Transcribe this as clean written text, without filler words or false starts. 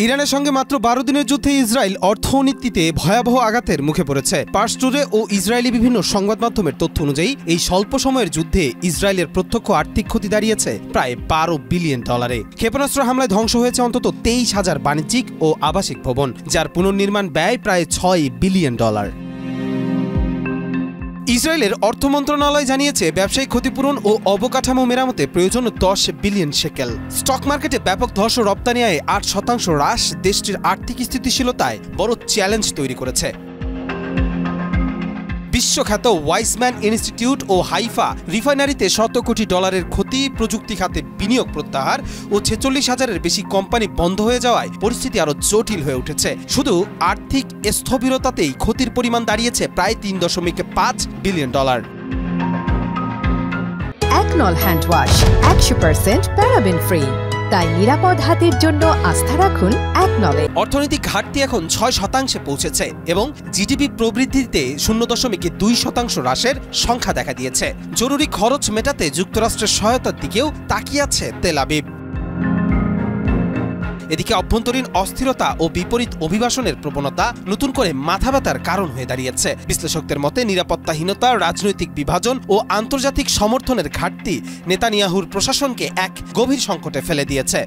ইরানের সঙ্গে মাত্র ১২ দিনের যুদ্ধে ইসরায়েল অর্থনীতিতে ভয়াবহ আঘাতের মুখে পড়েছে। পার্স টুডে ও ইসরায়েলি বিভিন্ন সংবাদ মাধ্যমের তথ্য অনুযায়ী এই স্বল্প সময়ের যুদ্ধে ইসরায়েলের প্রত্যক্ষ আর্থিক ক্ষতি দাঁড়িয়েছে প্রায় $12 বিলিয়ন। ক্ষেপণাস্ত্র হামলায় ধ্বংস হয়েছে অন্তত ২৩,০০০ বাণিজ্যিক ও আবাসিক ভবন, যার পুনর্নির্মাণ ব্যয় প্রায় $6 বিলিয়ন। ইসরায়েলের অর্থ মন্ত্রণালয় জানিয়েছে ব্যবসায়িক ক্ষতিপূরণ ও অবকাঠামো মেরামতে প্রয়োজন ১০ বিলিয়ন শেকেল। স্টক মার্কেটে ব্যাপক ধস ও রপ্তানি আয়ে ৮% হ্রাস দেশটির আর্থিক স্থিতিশীলতায় বড় চ্যালেঞ্জ তৈরি করেছে। বিশ্বখ্যাত ওয়াইসম্যান ইনস্টিটিউট ও হাইফা রিফাইনারিতে $১০০ কোটি ক্ষতি, প্রযুক্তি খাতে বিনিয়োগ প্রত্যাহার ও ৪৬,০০০-এর বেশি কোম্পানি বন্ধ হয়ে যাওয়ায় পরিস্থিতি আরও জটিল হয়ে উঠেছে। শুধু আর্থিক স্থবিরতাতেই ক্ষতির পরিমাণ দাঁড়িয়েছে প্রায় $৩.৫ বিলিয়ন। একনল হ্যান্ড ওয়াশ ১০০% প্যারাবেন ফ্রি, তাই নিরাপদ হাতের জন্য আস্থা রাখুন একনলে। অর্থনৈতিক ঘাটতি এখন ৬% পৌঁছেছে এবং জিডিপি প্রবৃদ্ধিতে ০.২% হ্রাসের সংখ্যা দেখা দিয়েছে। জরুরি খরচ মেটাতে যুক্তরাষ্ট্রের সহায়তার দিকেও তাকিয়ে আছে তেল আবিব। এদিকে অভ্যন্তরীণ অস্থিরতা ও বিপরীত অভিবাসনের প্রবণতা নতুন করে মাথা ব্যথার কারণ হয়ে দাঁড়িয়েছে। বিশ্লেষকদের মতে নিরাপত্তাহীনতা, রাজনৈতিক বিভাজন ও আন্তর্জাতিক সমর্থনের ঘাটতি নেতানিয়াহুর প্রশাসনকে এক গভীর সংকটে ফেলে দিয়েছে।